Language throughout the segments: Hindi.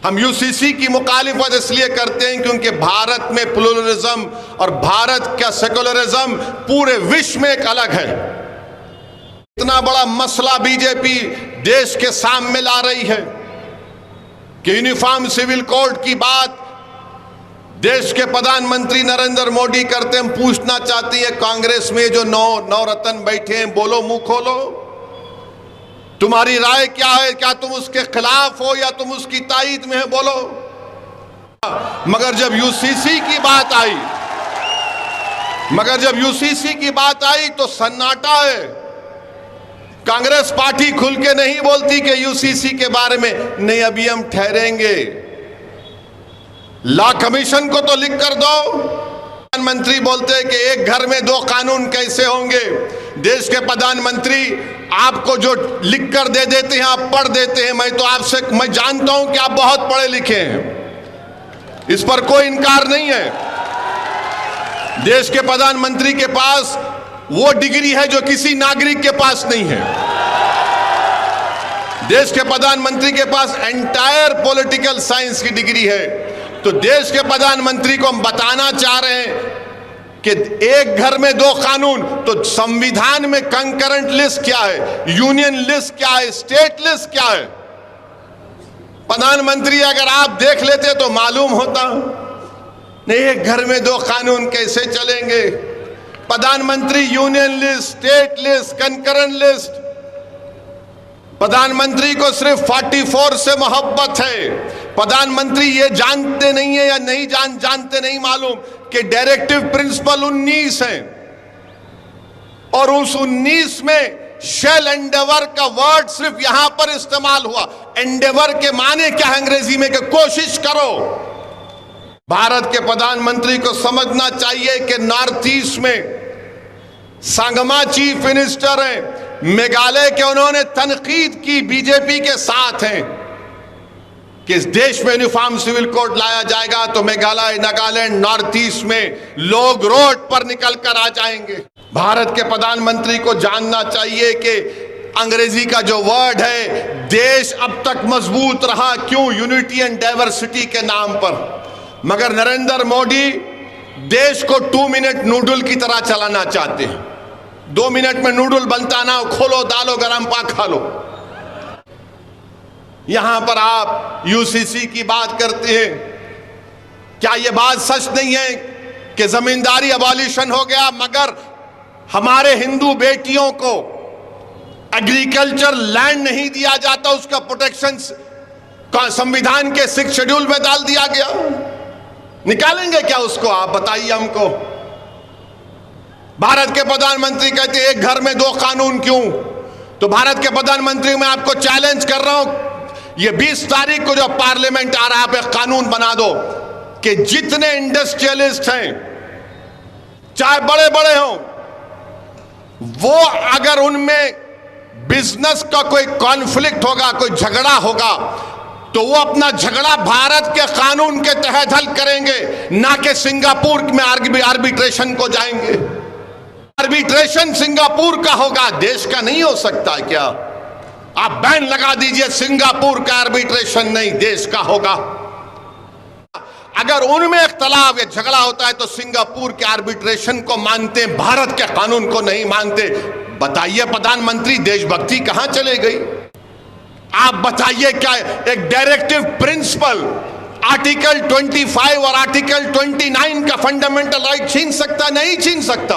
हम यूसीसी की मुखालिफत इसलिए करते हैं क्योंकि भारत में प्लुरलिज्म और भारत का सेकुलरिज्म पूरे विश्व में एक अलग है। इतना बड़ा मसला बीजेपी देश के सामने ला रही है कि यूनिफॉर्म सिविल कोड की बात देश के प्रधानमंत्री नरेंद्र मोदी करते हैं। हम पूछना चाहते हैं कांग्रेस में जो नौ रत्न बैठे हैं, बोलो, मुंह खोलो, तुम्हारी राय क्या है? क्या तुम उसके खिलाफ हो या तुम उसकी तायीद में है? बोलो। मगर जब यूसीसी की बात आई तो सन्नाटा है। कांग्रेस पार्टी खुल के नहीं बोलती कि यूसीसी के बारे में नहीं, अभी हम ठहरेंगे, लॉ कमीशन को तो लिख कर दो। प्रधानमंत्री बोलते हैं कि एक घर में दो कानून कैसे होंगे। देश के प्रधानमंत्री आपको जो लिख कर दे देते हैं आप पढ़ देते हैं। मैं जानता हूं कि आप बहुत पढ़े लिखे हैं, इस पर कोई इनकार नहीं है। देश के प्रधानमंत्री के पास वो डिग्री है जो किसी नागरिक के पास नहीं है। देश के प्रधानमंत्री के पास एंटायर पॉलिटिकल साइंस की डिग्री है। तो देश के प्रधानमंत्री को हम बताना चाह रहे हैं कि एक घर में दो कानून, तो संविधान में कंकरेंट लिस्ट क्या है, यूनियन लिस्ट क्या है, स्टेट लिस्ट क्या है? प्रधानमंत्री अगर आप देख लेते तो मालूम होता। नहीं, एक घर में दो कानून कैसे चलेंगे? प्रधानमंत्री union list, state list, concurrent list. प्रधानमंत्री को सिर्फ 44 से मोहब्बत है। प्रधानमंत्री ये जानते नहीं है या नहीं जानते नहीं मालूम कि डायरेक्टिव प्रिंसिपल 19 है और उस 19 में शेल एंडेवर का वर्ड सिर्फ यहां पर इस्तेमाल हुआ। एंडेवर के माने क्या है अंग्रेजी में? कि कोशिश करो। भारत के प्रधानमंत्री को समझना चाहिए कि नॉर्थ ईस्ट में संगमा चीफ मिनिस्टर हैं, मेघालय के, उन्होंने तनकीद की, बीजेपी के साथ हैं कि इस देश में यूनिफॉर्म सिविल कोड लाया जाएगा तो मेघालय, नागालैंड, नॉर्थ ईस्ट में लोग रोड पर निकल कर आ जाएंगे। भारत के प्रधानमंत्री को जानना चाहिए कि अंग्रेजी का जो वर्ड है, देश अब तक मजबूत रहा क्यों? यूनिटी एंड डाइवर्सिटी के नाम पर। मगर नरेंद्र मोदी देश को 2 मिनट नूडल की तरह चलाना चाहते हैं। 2 मिनट में नूडल बनता ना, खोलो, डालो, गरम पा, खा लो। यहां पर आप यूसीसी की बात करते हैं। क्या यह बात सच नहीं है कि जमींदारी अबॉलिशन हो गया मगर हमारे हिंदू बेटियों को एग्रीकल्चर लैंड नहीं दिया जाता, उसका प्रोटेक्शन संविधान के 6 शेड्यूल में डाल दिया गया? निकालेंगे क्या उसको? आप बताइए हमको। भारत के प्रधानमंत्री कहते हैं एक घर में दो कानून क्यों? तो भारत के प्रधानमंत्री मैं आपको चैलेंज कर रहा हूं, ये 20 तारीख को जो पार्लियामेंट आ रहा है, आप एक कानून बना दो कि जितने इंडस्ट्रियलिस्ट हैं, चाहे बड़े बड़े हों, वो अगर उनमें बिजनेस का कोई कॉन्फ्लिक्ट होगा, कोई झगड़ा होगा, तो वो अपना झगड़ा भारत के कानून के तहत हल करेंगे, ना कि सिंगापुर में आर्बिट्रेशन को जाएंगे। आर्बिट्रेशन सिंगापुर का होगा, देश का नहीं हो सकता क्या? आप बैन लगा दीजिए, सिंगापुर का आर्बिट्रेशन नहीं, देश का होगा। अगर उनमें इख्तलाफ या झगड़ा होता है तो सिंगापुर के आर्बिट्रेशन को मानते, भारत के कानून को नहीं मानते। बताइए प्रधानमंत्री, देशभक्ति कहां चले गई? आप बताइए, क्या एक डायरेक्टिव प्रिंसिपल आर्टिकल 25 और आर्टिकल 29 का फंडामेंटल राइट छीन सकता? नहीं छीन सकता।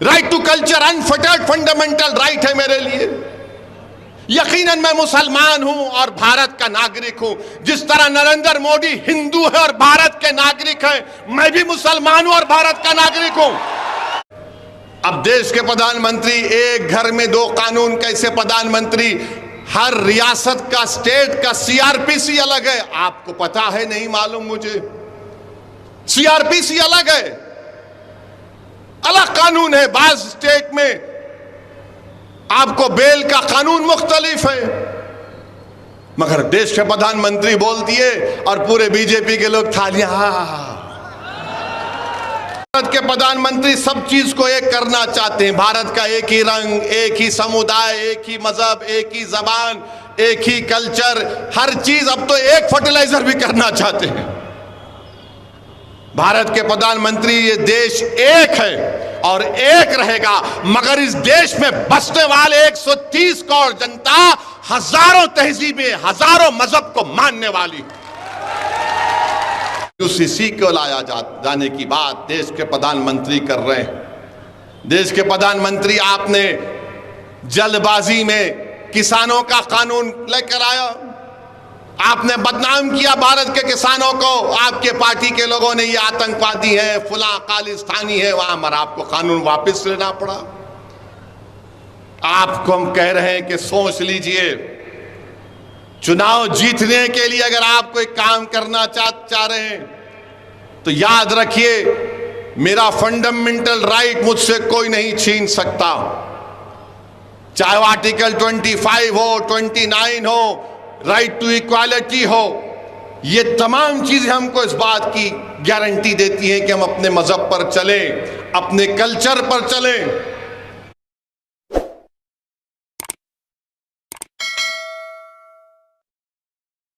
Right to culture unfettered fundamental right है मेरे लिए। यकीनन मैं मुसलमान हूं और भारत का नागरिक हूं। जिस तरह नरेंद्र मोदी हिंदू है और भारत के नागरिक हैं, मैं भी मुसलमान हूं और भारत का नागरिक हूं। अब देश के प्रधानमंत्री एक घर में दो कानून कैसे? प्रधानमंत्री, हर रियासत का, स्टेट का सीआरपीसी अलग है। आपको पता है? नहीं मालूम मुझे। सीआरपीसी अलग है, अलग कानून है। बाज स्टेट में आपको बेल का कानून मुख्तलिफ है। मगर देश के प्रधानमंत्री बोल दिए और पूरे बीजेपी के लोग थालियां। भारत के प्रधानमंत्री सब चीज को एक करना चाहते हैं। भारत का एक ही रंग, एक ही समुदाय, एक ही मजहब, एक ही जबान, एक ही कल्चर, हर चीज। अब तो एक फर्टिलाइजर भी करना चाहते हैं। भारत के प्रधानमंत्री, ये देश एक है और एक रहेगा, मगर इस देश में बसने वाले 130 करोड़ जनता हजारों तहजीबें, हजारों मजहब को मानने वाली। यूसीसी को लाया जाने की बात देश के प्रधानमंत्री कर रहे हैं। देश के प्रधानमंत्री, आपने जल्दबाजी में किसानों का कानून लेकर आया, आपने बदनाम किया भारत के किसानों को। आपके पार्टी के लोगों ने ये आतंकवादी है, फुला खालिस्तानी है, वहां मगर आपको कानून वापस लेना पड़ा। आपको हम कह रहे हैं कि सोच लीजिए, चुनाव जीतने के लिए अगर आप कोई काम करना चाह रहे हैं तो याद रखिए, मेरा फंडामेंटल राइट मुझसे कोई नहीं छीन सकता। चाहे वो आर्टिकल 25 हो, 29 हो, राइट टू इक्वालिटी हो, ये तमाम चीजें हमको इस बात की गारंटी देती हैं कि हम अपने मजहब पर चलें, अपने कल्चर पर चलें।